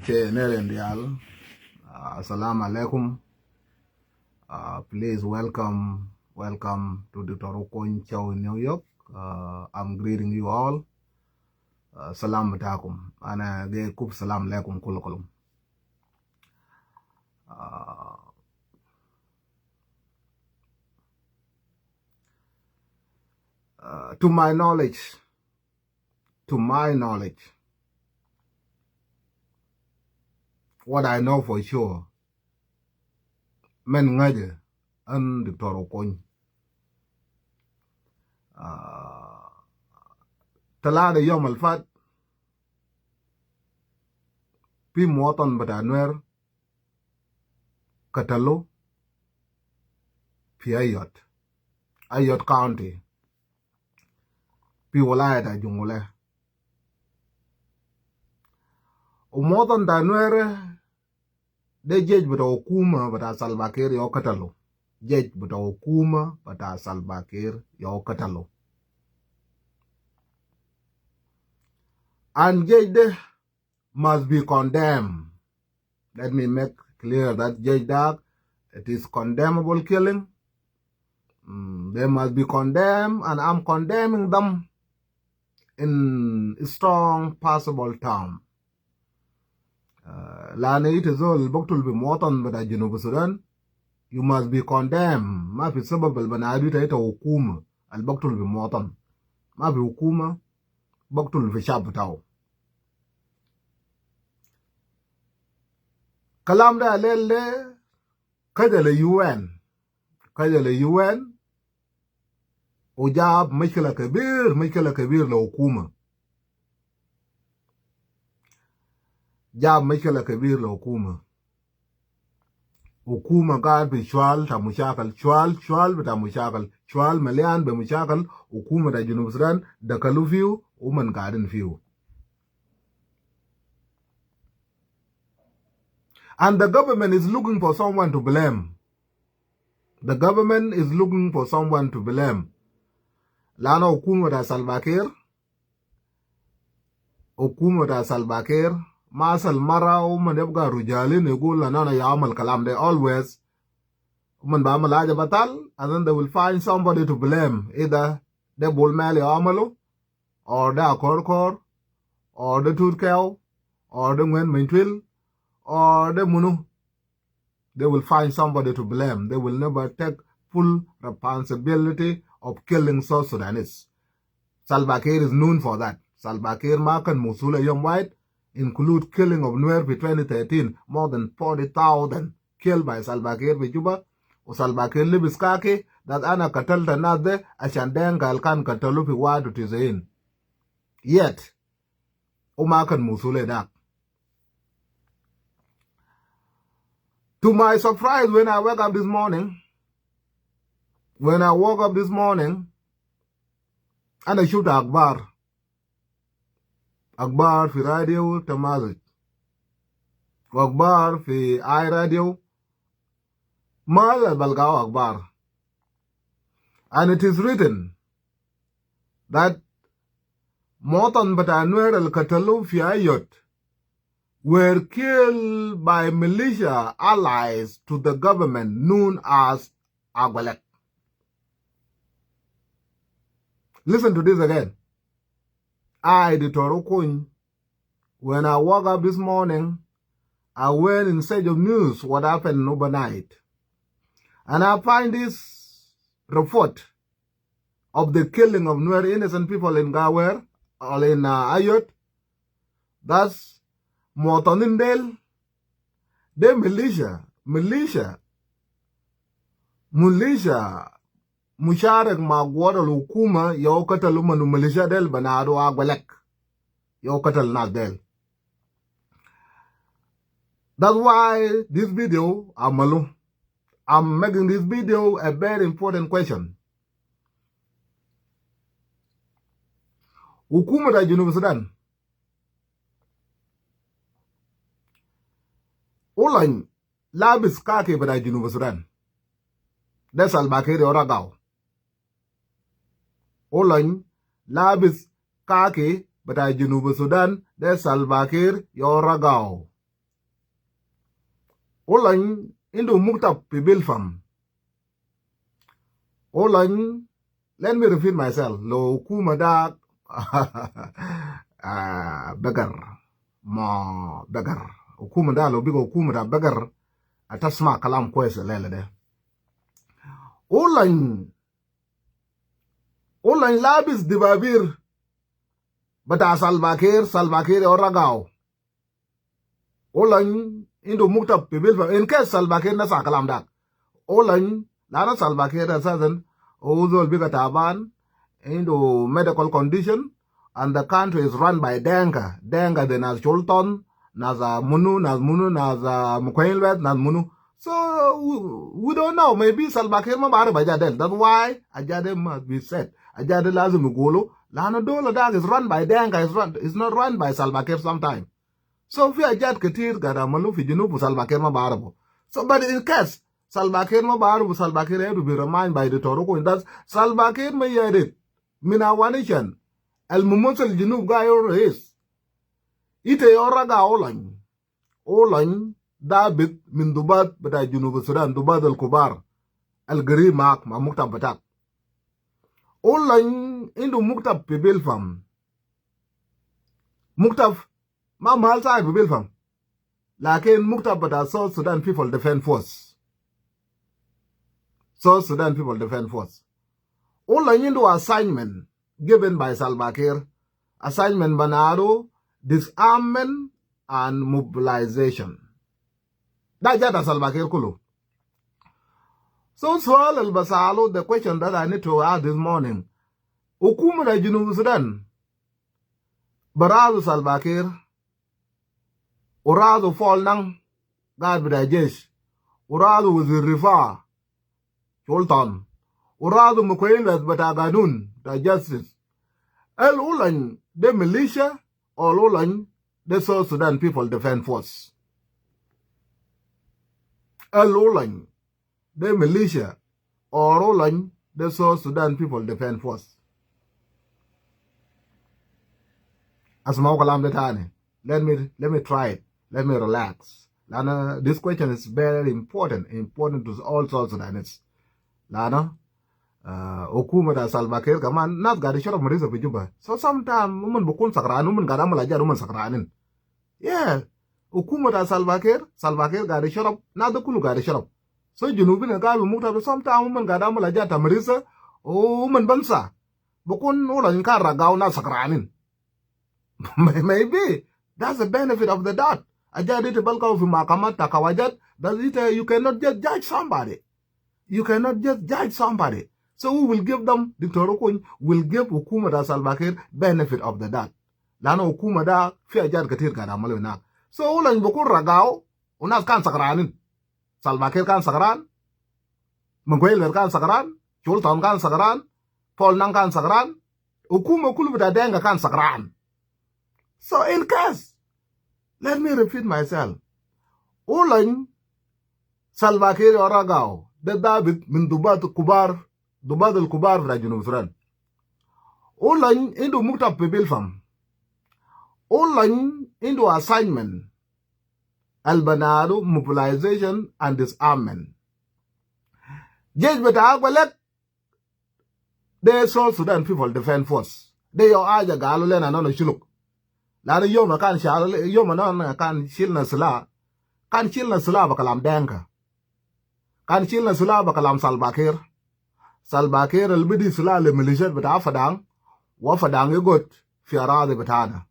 Okay, Nerendial. Assalamu alaikum. Please welcome to the Torokon Show in New York. I'm greeting you all. Salam batakum. Ana ge kub salam alaikum kulukulum. To my knowledge, what I know for sure, men ngaje an the Torokon. Talada yom alfat pi moton bata Nuer Katalo pi Ayot County pi walaya ta jungule moton ta Nuer de jej bata hukuma bata Salva Kiir yo Katalo jej bata hukuma bata Salva Kiir yo Katalo and jej de must be condemned. Let me make clear that Judge Dag, it is condemnable killing. They must be condemned, and I'm condemning them in strong possible term. Lani it is all Boktul be moton but Junub Sudan. You must be condemned. Ma fi sababal banadu ta ita hukuma al Boktul be moton. Ma fi hukuma Boktul fi shab tao. Kalam da lele kajale UN ujab mishkila kabir la hukuma. Jab mishkila kabir la hukuma. Hukuma qaad bi shwal ta mushakal shwal bita mushakal shwal malian be mushakal hukuma da Junub Sudan da kalufiu uman qaadin fiu. And the government is looking for someone to blame. The government is looking for someone to blame. Lana hukuma da Salva Kiir, masal mara uman yabga rujali negul nana yaamal kalam. They always uman baamal aja batal, and then they will find somebody to blame. Either the bulmeli amalu, or the akorkor, or the turkel, or the ngwen mintwil, or the munu. They will find somebody to blame. They will never take full responsibility of killing South Sudanese. Salva Kiir is known for that. Salva Kiir Makan Musula Young White include killing of Nuer in 2013, more than 40,000 killed by Salva Kiir in Juba. O Salva Kiir libiskaki that ana katalta nade ashandenga alkan katalupi wadu tizain. Yet, o Makan Musula dak. To my surprise, when I woke up this morning, and I shoot Akbar fi radio Tamazit, Akbar fi iRadio, Mal Balgao Akbar. And it is written that Motan Bata Nuer al Katalu fi Ayot were killed by militia allies to the government known as Agwalek. Listen to this again. The Torokon, when I woke up this morning, I went in search of news what happened overnight. And I find this report of the killing of Nuer innocent people in Gawer, or in Ayot. That's Motonindel, the militia, Musharek Magwara Lukuma, Yokatalumanu militia del Banado Agwalek, Yokatal Nadel. That's why this video, I'm making this video a very important question. Hukuma da Junub Sudan. Ulan labis kake bada Junub Sudan. De Salva Kiir oragaw. Ulan labis kake bada Junub Sudan de Salva Kiir yoragaw. Olan into muktab pibil fam. Olan, let me repeat myself. Lo kumada beggar. Ma beggar. Kumada lo bigo kumada beggar. Atasma kalam kwese lele de. Olan labis dibabir. Bata Salbakir oragaw. Olan into muktab pibil fam. In case Salbakir nasa kalam dak. Olan lana Salbakir asasan. Uzol biga taban into medical condition, and the country is run by Dinka. Dinka de nas Cholton, naza Munu, naza Mukwainwet, naz Munu. So we don't know. Maybe Salbakir mabare by Jadel. That's why Ajade must be said. Ajade lazim golo. Lana Dola Dag is run by Dinka. It's not run by Salbakir sometime. So if you Ajad Katir Gadamalu Fijinupu Salbakir mabarabo. So but in case Salbakir mabaru Salbakir have to be reminded by the Toroko, and that's Salbakir may hear it. Minawanishan. El Mumusel Junub Gayor is. Ite oraga Olan David Mindubat, but I Junub Sudan, Dubad al Kubar, Al Gari Mark, Mamukta Batak. Olan into Muktab Pibil Fam. Muktab Mamal Sai Pibil Fam. Lakin Muktab but South Sudan People Defense Force. South Sudan People Defense Force. All into assignment given by Salbakir, assignment Banaro, disarmament and mobilization. That's just Salbakir Kulu. So Swal al Basalo, the question that I need to ask this morning, Ukumada Junub Sudan, Barazu Salbakir, Urazu Falnang, God Bidajesh, Urazu was Rifa. Sultan, Uradu Mukwainwet Bataganun, the justice. El Ulan, the militia, or Ulan, the South Sudan People Defense Force. El Ulan, the militia, or Ulan, the South Sudan People Defense Force. As Maukalam Betani, let me try it. Let me relax. Lana, this question is very important to all South Sudanese. Lana, Okuma da Salbakir, Kaman, not got a shot of Marisa Pijuba. So sometime woman Bukun Sakran, woman got Amalaja, woman Sakranin. Yeah, Okuma da Salbakir got a shot up, not the Kulu got a shot up. So Junubin and guy will move up sometime woman got Amalaja, Marisa, oh, woman Bansa. Bukun Ola in Karagao, not Sakranin. Maybe that's the benefit of the dot. I just did a bulk of Makamat Takawajat, that it you cannot just judge somebody. You cannot just judge somebody. So we will give them, the Torokun will give Ukuma da Salbakir benefit of the doubt. Lana Ukuma da, Fia Jad Katir Kadamaluna. So Ulan Bukur Ragao, Unas kan Sakranin. Salbakir kan Sakran, Mugwel kan Sakran, Chulton kan Sakran, Paul Nang kan Sakran, Ukuma Kulubita Denga kan Sakran. So in case, let me repeat myself. Ulan Salbakir or Ragao. The David min Dubad al Kubar fra Junub Sudan. Olan into Muktab Pibil Fam. Olan into assignment. Albanado, mobilization and disarmament. Judge Beta Agwalek, they South Sudan People Defense Force. They are Aja Galolen and on a Shuluk. Lana Yoma can shall Yoma can Shilna Sala, can Shilna Sala Bakalam Dinka. Kan chilna sula bakalam Salbakir. Salbakir albidi sula le militia bata fadang. Wa fadang yugot fiara de batana.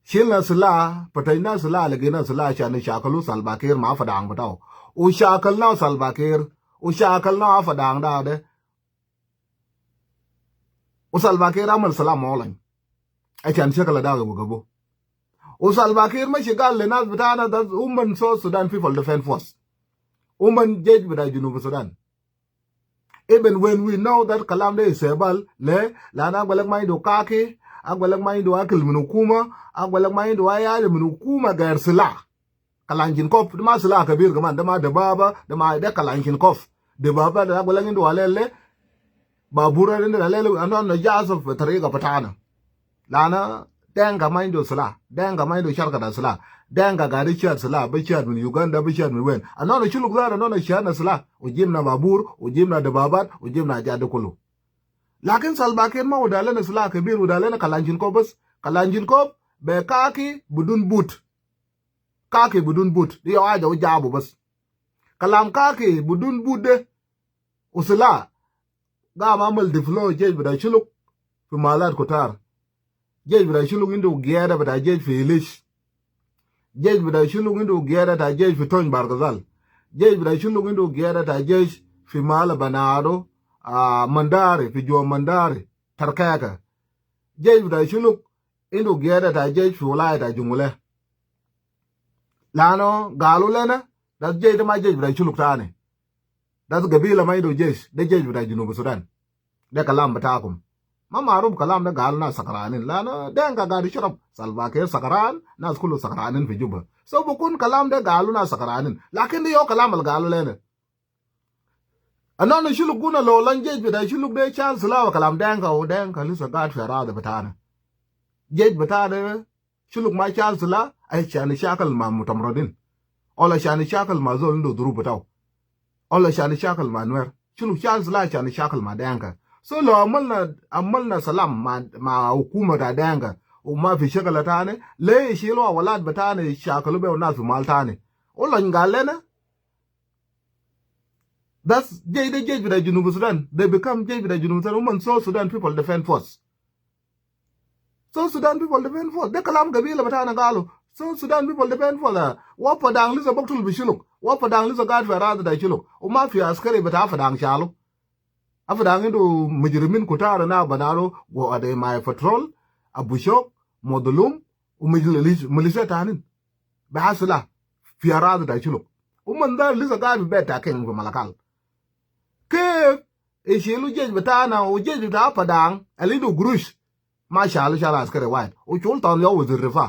Chilna sula patayna sula legina sula shani shakalu Salbakir ma fadang batao. U shakal na Salbakir. U shakal na fadang da de. U Salbakir amal sala molang. Achan shakal da gabo. U Salbakir ma shigal le nas batana that's Women South Sudan People Defense Force. Woman judge with Junub Sudan. Even when we know that Kalamde is Sebal, Le, Lana Balakmaido Kaki, Agbalakmaido Akil Minukuma, Agbalakmaido Ayal Minukuma Garsila. Kalanjin Kof, the Masala Kabir Gaman, the Ma de Baba, the Ma de Kalanjin Kof, the Baba, the Agbalangindo Alele, Babura and the Alele, and on the jazz of Tarega Patana. Lana, Danga Mindo Sala, Danga Mindo Sharkada Sala. Denka gari chat sala be chat min Uganda be chat min wen anona chuluk zara anona shana sala ujimna babur ujimna dababat ujimna jadu kulu lakin salbaken ma udale na sala kabir udale na kalanjin ko bas kalanjin ko be kaki budun but yo aja ujabu bas kalam kaki budun budde usala ga mamal diflo jej bida chuluk fi malat kotar jej bida chuluk indu giada bida jej fi ilish jej bida shulung indu giada ta jej fi tony bargazal jej bida shulung indu giada ta jej fi mala banado mandare fi jo mandare tarkaka jej bida shulung indu giada ta jej fi ulaya ta jungule lano galu lena das jej ma jej bida shuluk tane das gabila ma ido jej de jej bida junubu sudan de kalam batakum ma maruf kalam da gal na sakaranin lana denka gadi sharab salvake sakaran nas kullu sakaranin fi juba so bukun kalam da galu na sakaranin lakin yo kalam al galu lene anon shuluk guna lo lan jej bida shuluk de chal salawa kalam denka o denka lisa gad fara da batana jej batana shuluk ma chal sala ay chani shakal ma mutamradin ola shani shakal ma zol ndo duru bataw ola shani shakal ma nuer shuluk chal sala shani shakal ma denka so lo amalna salam ma hukuma da danga umma fi shakala tane le shilo walad batane shakalu be na fi mal tane ola ngalena that's jej bida junub Sudan they become jej bida junub Sudan woman so Sudan people defend force de kalam gabila batana galo so Sudan people defend force wa padang lizo baktul bishuluk wa padang lizo gad farada da shuluk umma fi askari bata fadang shalo afadang indo mujrimin kutara na banaro go ade my patrol abushok modulum umilisha tanin bahasla fi arada da chulo umman da lisa gabi beta ken go malakal ke e shelu jej betana o jej da padang alido grush ma shalu shala askare wide o chul tan yo wuzir rifa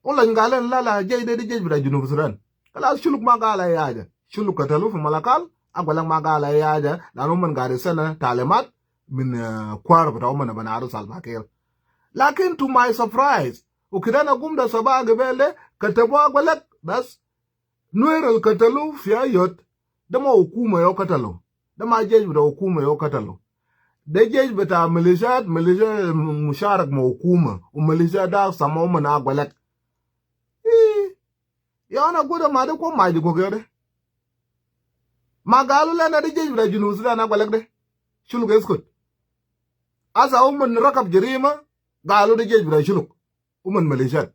o la ngalen la jej de jej da junub sudan kala shuluk ma gala yaja shuluk katalu fi malakal agwalan magala yaja lanu man gari sana talimat min kwar bata umman banaru salbakir lakin to my surprise ukidana gumda saba gebele katabu agwalak bas nueral katalu fiyayot dama hukuma yo katalu dama jej bata hukuma yo katalu de jej bata milisha musharak ma hukuma milisha da sama umman agwalak yana guda ma da ko maji gogere magalu lena de jej bida junub Sudan agwalek de shuluk eskut asa umman rakab jirima galu de jej bida shuluk umman malishat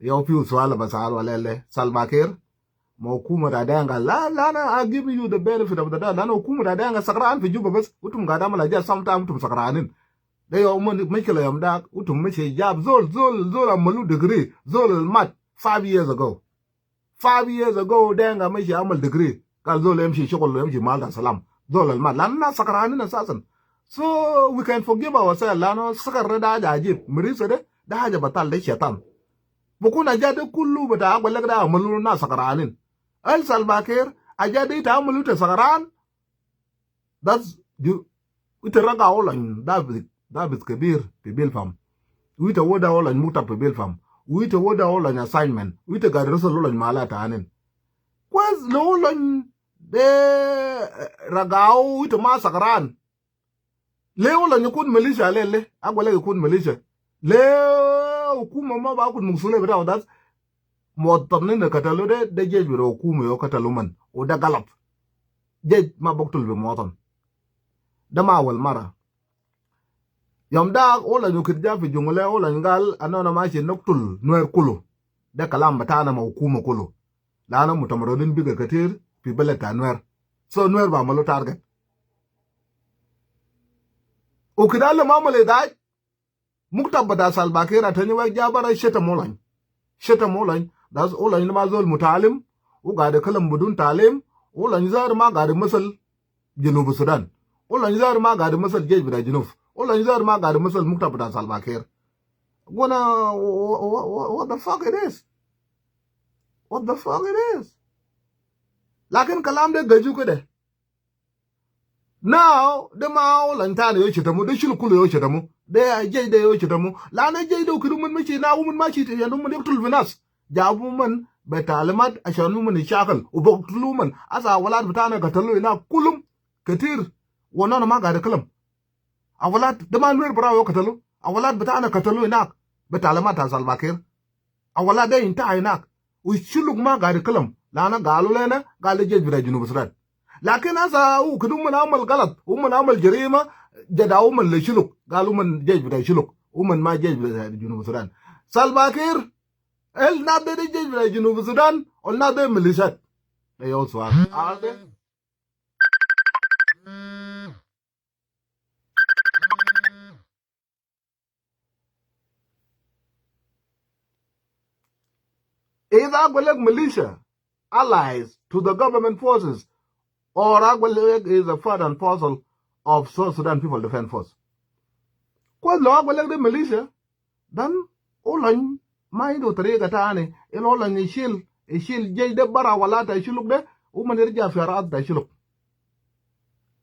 yow fi swala basal walele salbakir ma hukuma da danga la na I give you the benefit of the doubt lana hukuma da danga sakran fi juba bas utum ga da mala ja sometime utum sakranin de yow umman mikela yam da utum mace jab zol amalu degree zol mat 5 years ago danga mace amal degree kal zol yamshi shugul yamshi mal salam zol al mal lanna sakranin asasan so we can forgive ourselves lano sakar da ajib mirisa de da haja batal de shaitan bukuna jade kullu bata agwalak da amalu na sakranin al salbakir ajade ta amalu ta sakran that's you utaraga olan david kabir fi bilfam uita woda olan muta fi bilfam uita woda olan assignment uita ga rasul olan malata anin kwaz lolan de ragao uita ma sakran le olan yakun militia le agwalak yakun militia le hukuma ma ba kun musule bita das muwattinin da katalo de jej biro hukuma yo katalo man o da galap jej ma boktul be moton da ma wal mara yom da ola yo kirja fi jungule ola ngal anona ma shi noktul nuer kulu da kalam batana ma hukuma kulu lana mutamarrodin biga katir fi balata nuer so nuer ba malo target o kidale mamale dai muktab bada salbakira tani wa jabara sheta molan das olan ma zol mutalim u ga da kalam budun talim olan zar ma ga da masal junub sudan olan zar ma ga da masal jej bida junub olan zar ma ga da masal muktab bada salbakir gona what the fuck it is lakin kalam de gaju ko de now de ma olan tani yo chetamu de shulu kulo yo chetamu de jey de yo chitamu la na jey do kudu man machi na mun machi te yanu man yaktul finas jabu man betalimat ashanu man shakal ubaqtulu man asa walad bitana katalu ina kulum katir wannan ma ga da kalam awalad da man wer brawo katalu awalad bitana katalu ina betalimat ta salbakir awalad da inta ina ushuluk ma ga da kalam la na galu lena galu jey bida junub sudan lakin asa kudu man amal galat man amal jarima jadawu man le shuluk galu man jej bida shuluk man ma jej bida junub sudan salbakir el na de jej bida junub sudan on na de milishat they also are they either Agwelek militia allies to the government forces or Agwelek is a part and parcel of South Sudan People Defense Force. Kwa lo Agwelek the militia, then olan mind o trega tane, el olan ishil jay de bara walata ishiluk de, irja fiarat da ishiluk.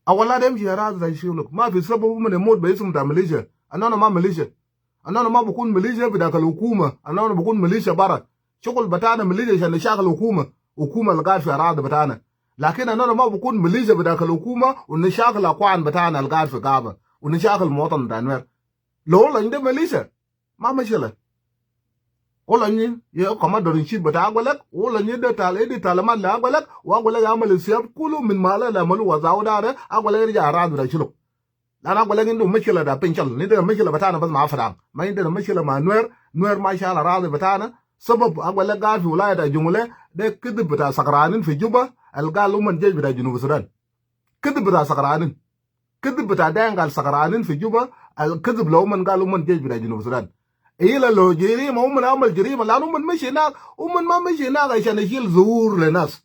Awala dem fiarat da ishiluk. Ma fi sabu mod ba isum ta militia. Anana ma militia. Anana ma bukun militia bidakal hukuma. Anana bukun militia bara. شغل بتاعنا مليجة عشان نشغل حكومة القاعد في أراضي بتاعنا لكن أنا ما بكون مليجة بداك الحكومة ونشغل أقوان بتاعنا القاعد في غابة ونشغل مواطن بتاع نوير لو عنده مليجة ما مشكلة ولا ني يا كمان دورنشيت بتاع أقولك ولا ني ده تعلمات لا أقولك وأقولك عمل السياب كله من ماله لعمله وزاو ده أقولك يرجع أراضي ده شلو أنا أقولك إنه مشكلة ده بنشل نيده مشكلة بتاعنا بس ما فرق ما عنده مشكلة مع نوير ما شاء أراضي بتاعنا سبب أقول قاعد في ولاية الجمهورية ده كذب بتاع سكرانين في جوبا القال من جيش بتاع جنوب السودان كذب بتاع سكرانين كذب بتاع دين قال سكرانين في جوبا الكذب لو من قالوا من جيش بتاع جنوب السودان إيه لو جريمة هم من عمل جريمة لأنه من مشي هناك ومن ما مشي هناك عشان يشيل زهور للناس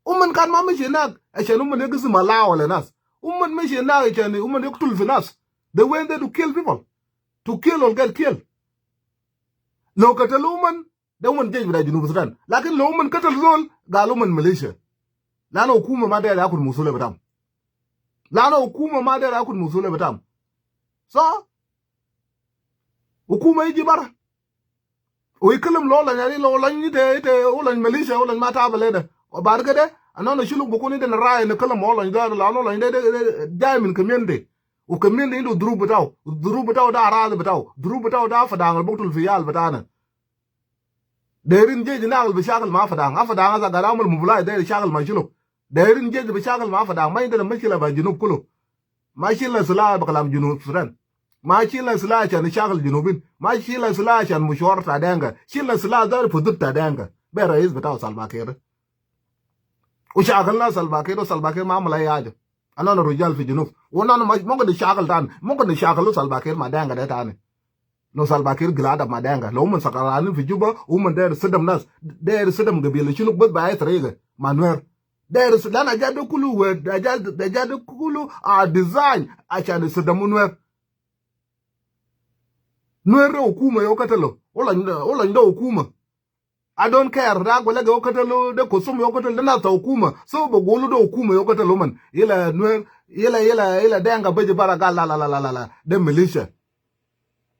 ومن كان ما مشي هناك عشان هم يقسم ملاوة للناس ومن مشي هناك عشان هم يقتل في ناس they went there to kill people to kill or get killed لو قتلوا من ده من جيش بتاع جنوب السودان لكن لو من قتل زول قالوا من ماليزيا لأنه حكومة ما داير ياخد مسؤولية بتاعهم لأنه حكومة ما داير ياخد مسؤولية بتاعهم صح حكومة يجي برا ويكلم لولا يعني لولا يته ولا ماليزيا ولا ما تعب ده وبعد كده أنا نشيلك بكون ده نراعي نكلم ولا ده لأنه ولا ده جاي من كميندي وكمين عنده الضروب بتاعه الضروب بتاعه ده أراضي بتاعه الضروب بتاعه ده فدان البقتل الفيال بتاعنا دايرين جيج ناقل بشاغل ما فدان أفدان هذا قرام المبلاي داير شاغل ما شلو دايرين جيج بشاغل ما فدان ما عندنا مشكلة بالجنوب كله ما شيل سلاح بكلام جنوب السودان ما شيل سلاح عشان شاغل جنوبين ما شيل سلاح عشان مشوار تادانغا شيل سلاح دار فدود تادانغا برئيس بتاعه سلباكير وشاغلنا سلباكير ما عمل أي حاجة أنا رجال في جنوب وانا ممكن نشاغل تاني ممكن نشاغلوا سلباكير ما دانغا ده تاني لو سلباكير قلادة ما دانغا لو من سكرانين في جوبا ومن داير صدم ناس داير صدم قبيلة شنو بس باي طريقة ما نوير داير لأن أجاد كله أجاد كله ديزاين عشان يصدموا نوير حكومة يوكتلو ولا عنده حكومة I don't care da gwala ga okatalo da kusum yokatalo da na ta hukuma so ba golu da hukuma yokatalo man ila denga baje bara ga la da militia